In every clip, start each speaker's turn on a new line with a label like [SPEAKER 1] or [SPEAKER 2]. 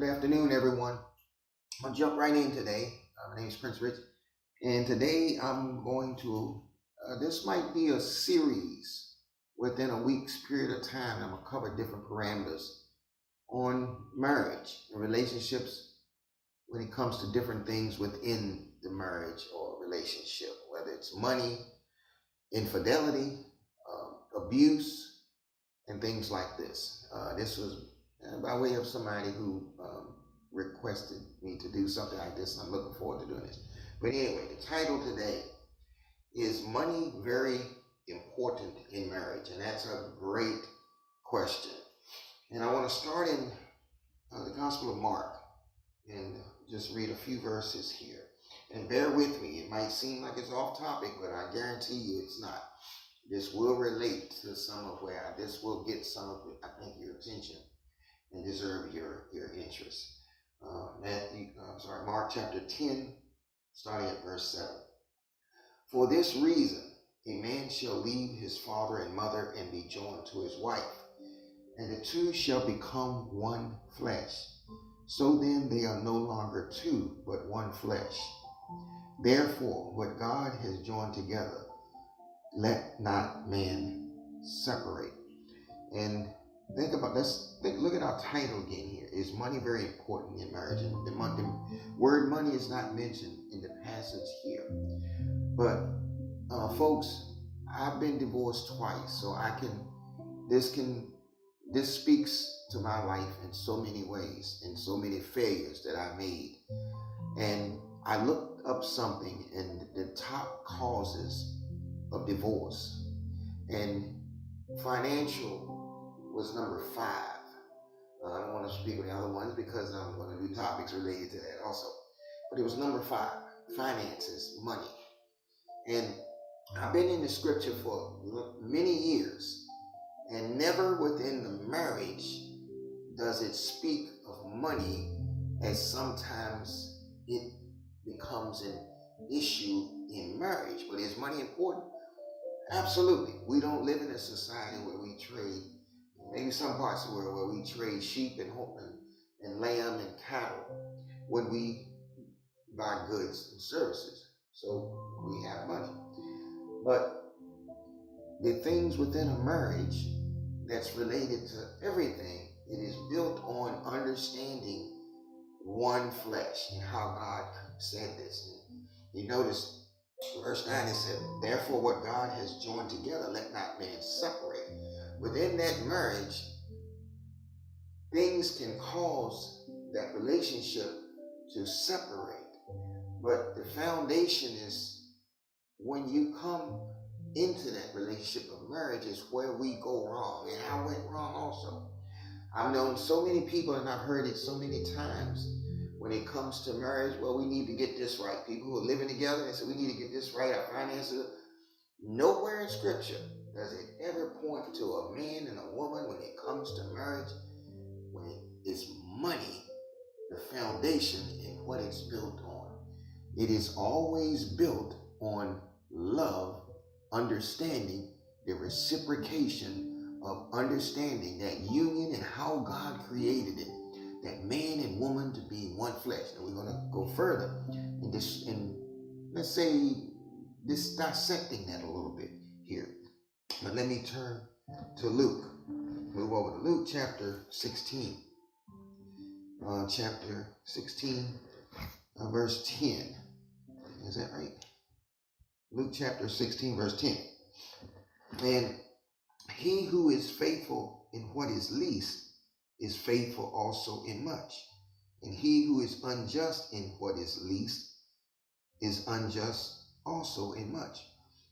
[SPEAKER 1] Good afternoon, everyone. I'll jump right in today. My name is Prince Rich, and today I'm going to, this might be a series within a week's period of time. I'm going to cover different parameters on marriage and relationships when it comes to different things within the marriage or relationship, whether it's money, infidelity, abuse, and things like this. This was by way of somebody who requested me to do something like this, and I'm looking forward to doing this. But anyway, the title today is Money Very Important in Marriage? And that's a great question. And I want to start in the Gospel of Mark and just read a few verses here. And bear with me, it might seem like it's off topic, but I guarantee you it's not. This will relate to some of this will get some of, I think, your attention and deserve your interest. Mark chapter 10, starting at verse 7. For this reason, a man shall leave his father and mother and be joined to his wife, and the two shall become one flesh. So then they are no longer two, but one flesh. Therefore, what God has joined together, let not man separate. And look at our title again here. Is money very important in marriage? And the word money is not mentioned in the passage here. But folks, I've been divorced twice, so this speaks to my life in so many ways, and so many failures that I made. And I looked up something in the top causes of divorce, and financial was number 5. I don't want to speak of the other ones because I'm going to do topics related to that also. But it was number 5, finances, money. And I've been in the scripture for many years, and never within the marriage does it speak of money as sometimes it becomes an issue in marriage. But is money important? Absolutely. We don't live in a society where we trade, maybe some parts of the world where we trade sheep and lamb and cattle when we buy goods and services. So we have money. But the things within a marriage that's related to everything, it is built on understanding one flesh and how God said this. And you notice verse 9, it said, therefore what God has joined together, let not man separate. Within that marriage, things can cause that relationship to separate. But the foundation is when you come into that relationship of marriage is where we go wrong. And I went wrong also. I've known so many people, and I've heard it so many times, when it comes to marriage, well, we need to get this right. People who are living together, they say, we need to get this right, our finances. Nowhere in scripture does it ever point to a man and a woman when it comes to marriage, when it's money, the foundation and what it's built on. It is always built on love, understanding, the reciprocation of understanding that union and how God created it. That man and woman to be one flesh. And we're going to go further in this, and let's say this dissecting that a little bit here. But let me turn to Luke. Move over to Luke chapter 16. Chapter 16, verse 10. Is that right? Luke chapter 16, verse 10. And he who is faithful in what is least is faithful also in much. And he who is unjust in what is least is unjust also in much.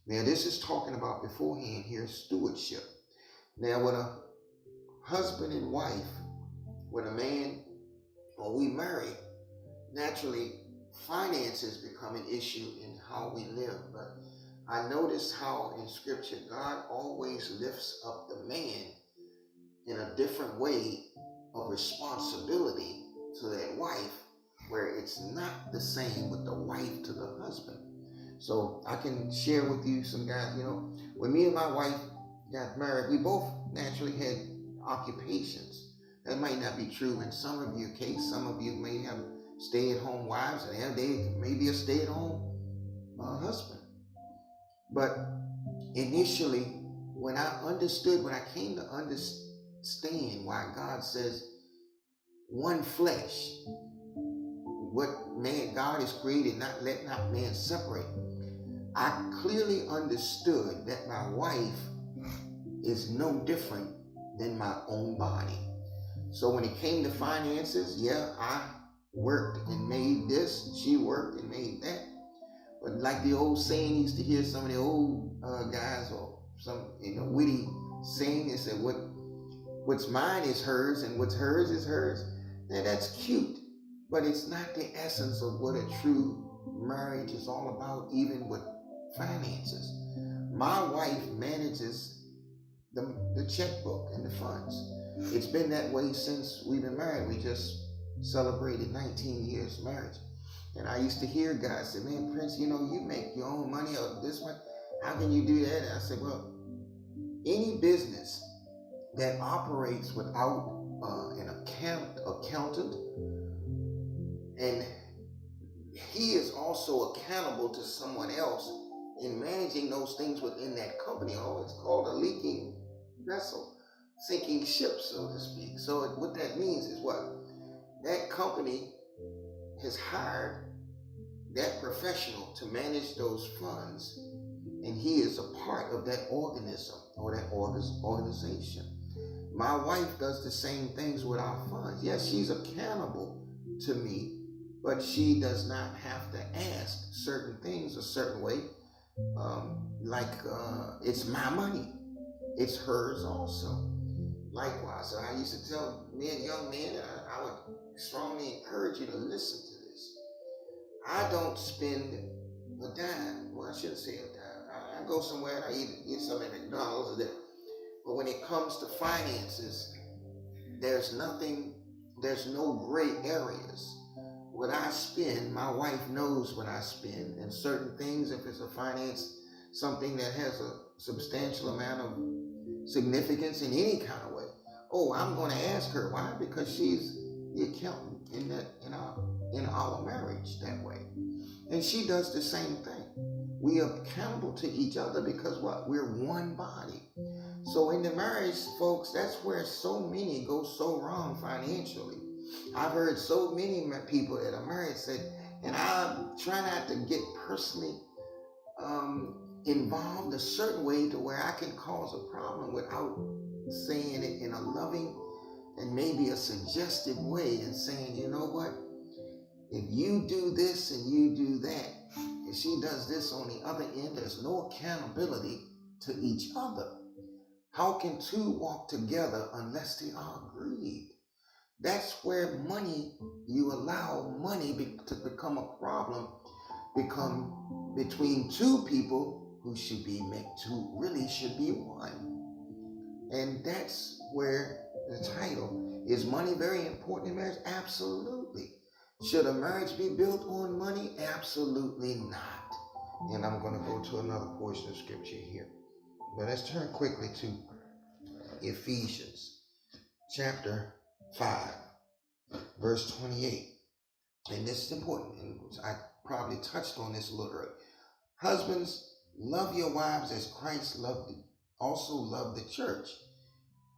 [SPEAKER 1] Now, this is talking about beforehand here, stewardship. Now, when a husband and wife, when a man, when we marry, naturally, finances become an issue in how we live. But I notice how in scripture, God always lifts up the man in a different way of responsibility to that wife, where it's not the same with the wife to the husband. So I can share with you some guys, when me and my wife got married, we both naturally had occupations That might not be true in some of your case. Some of you may have stay-at-home wives, and they may be a stay-at-home husband. But initially, when I came to understand why God says one flesh, what God has created, let not man separate, I clearly understood that my wife is no different than my own body. So when it came to finances, yeah, I worked and made this, she worked and made that. But like the old saying, you used to hear some of the old guys or some witty saying, they said, what's mine is hers and what's hers is hers. Now that's cute, but it's not the essence of what a true marriage is all about, even with finances. My wife manages the checkbook and the funds. It's been that way since we've been married. We just celebrated 19 years marriage. And I used to hear guys say, man, Prince, you make your own money or this one. How can you do that? And I said, well, any business that operates without an accountant, and he is also accountable to someone else in managing those things within that company. Oh, it's called a leaking vessel, sinking ship, so to speak. So what that means is what? That company has hired that professional to manage those funds, and he is a part of that organism or that organization. My wife does the same things with our funds. Yes, she's accountable to me, but she does not have to ask certain things a certain way. It's my money. It's hers also. Likewise, I used to tell young men, I would strongly encourage you to listen to this. I don't spend a dime. Well, I shouldn't say a dime. I go somewhere and I eat something at McDonald's or that. But when it comes to finances, there's no gray areas. What I spend, my wife knows what I spend. And certain things, if it's something that has a substantial amount of significance in any kind of way, I'm going to ask her. Why? Because she's the accountant in our marriage that way. And she does the same thing. We are accountable to each other because what? We're one body. So in the marriage, folks, that's where so many go so wrong financially. I've heard so many people that are married say, and I try not to get personally involved a certain way to where I can cause a problem without saying it in a loving and maybe a suggestive way and saying, you know what? If you do this and you do that, if she does this on the other end, there's no accountability to each other. How can two walk together unless they are agreed? That's where you allow money to become a problem, become between two people who really should be one. And that's where the title, is money very important in marriage? Absolutely. Should a marriage be built on money? Absolutely not. And I'm going to go to another portion of scripture here. But let's turn quickly to Ephesians chapter 5, verse 28. And this is important, and I probably touched on this a little earlier. Husbands, love your wives as Christ also loved the church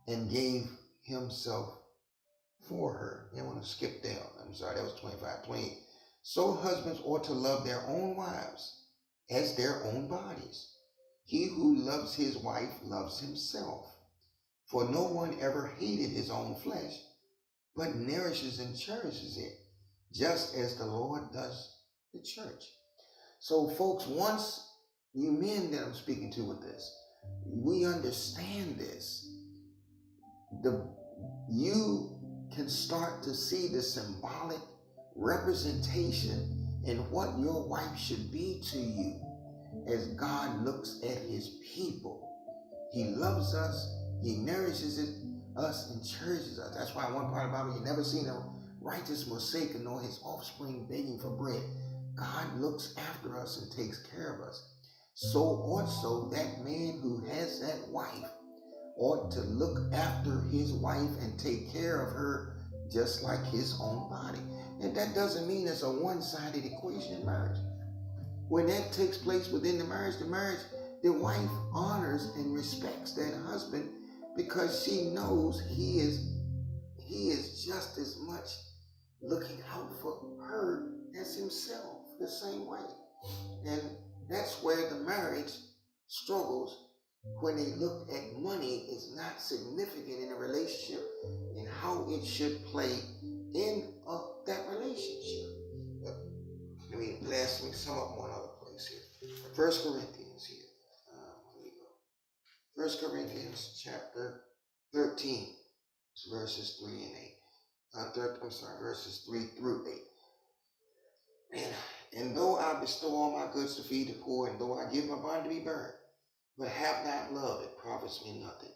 [SPEAKER 1] and gave himself for her. You want to skip down. I'm sorry, that was 25, 28. So husbands ought to love their own wives as their own bodies. He who loves his wife loves himself. For no one ever hated his own flesh, but nourishes and cherishes it, just as the Lord does the church. So folks, once you men that I'm speaking to with this, we understand this. You can start to see the symbolic representation in what your wife should be to you as God looks at his people. He loves us, he nourishes us and cherishes us. That's why one part of the Bible, you never seen a righteous forsaken nor his offspring begging for bread. God looks after us and takes care of us. So also that man who has that wife ought to look after his wife and take care of her just like his own body. And that doesn't mean it's a one-sided equation in marriage. When that takes place within the marriage, the wife honors and respects that husband because she knows he is just as much looking out for her as himself the same way. And that's where the marriage struggles when they look at money is not significant in a relationship and how it should play in that relationship. Let me sum up one other place here. First Corinthians here. Here we go. First Corinthians chapter 13, verses 3 and 8. Verses 3 through 8. And though I bestow all my goods to feed the poor, and though I give my body to be burned, but have not love, it profits me nothing.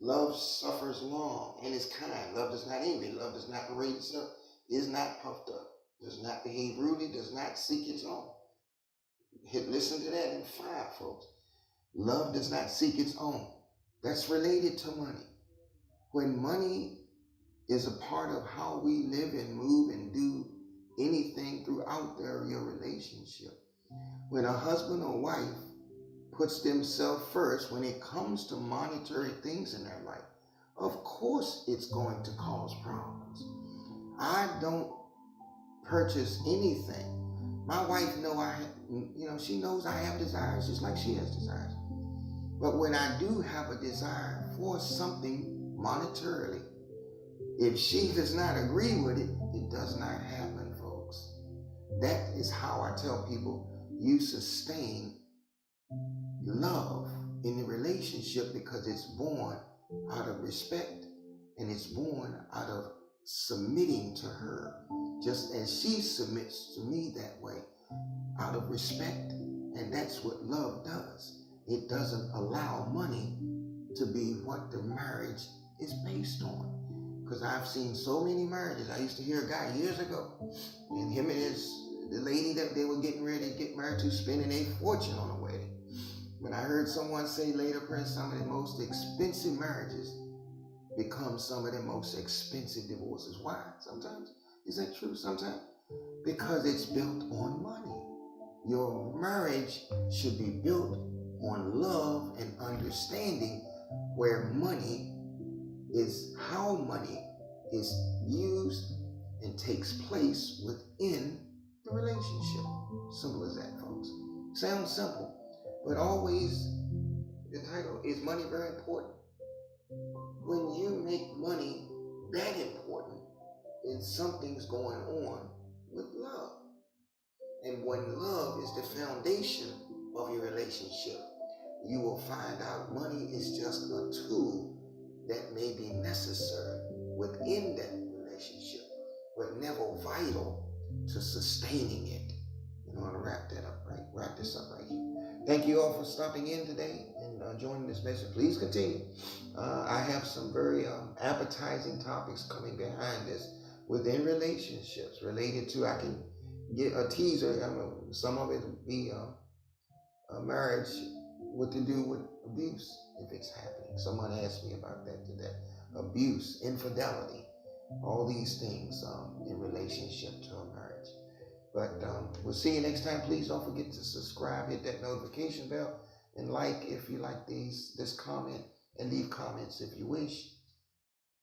[SPEAKER 1] Love suffers long and is kind. Love does not envy. Love does not parade itself, is not puffed up, does not behave rudely, does not seek its own. Listen to that in 5, folks. Love does not seek its own. That's related to money. When money is a part of how we live and move and do anything throughout your relationship, when a husband or wife puts themselves first when it comes to monetary things in their life, of course it's going to cause problems. I don't purchase anything. My wife she knows I have desires just like she has desires. But when I do have a desire for something monetarily, if she does not agree with it, it does not happen, folks. That is how I tell people you sustain love in the relationship because it's born out of respect and it's born out of submitting to her just as she submits to me that way out of respect. And that's what love does. It doesn't allow money to be what the marriage is based on. Because I've seen so many marriages. I used to hear a guy years ago, and him and the lady that they were getting ready to get married to spending a fortune on a wedding. But I heard someone say later, Prince, some of the most expensive marriages become some of the most expensive divorces. Why? Sometimes. Is that true? Sometimes. Because it's built on money. Your marriage should be built on love and understanding where money is, how money is used and takes place within the relationship. Simple as that, folks. Sounds simple, but always the title is money very important. When you make money that important, then something's going on with love. And when love is the foundation of your relationship, you will find out money is just a tool that may be necessary within that relationship, but never vital to sustaining it. I want to wrap this up right here. Thank you all for stopping in today and joining this message. Please continue. I have some very appetizing topics coming behind this within relationships related to, I can get a teaser. Some of it will be a marriage, what to do with abuse if it's happening. Someone asked me about that today. Abuse, infidelity, all these things in relationship to a marriage. But we'll see you next time. Please don't forget to subscribe, hit that notification bell, and like if you like this comment, and leave comments if you wish.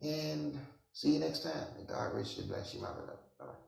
[SPEAKER 1] And see you next time. And God richly bless you, my beloved. Bye-bye.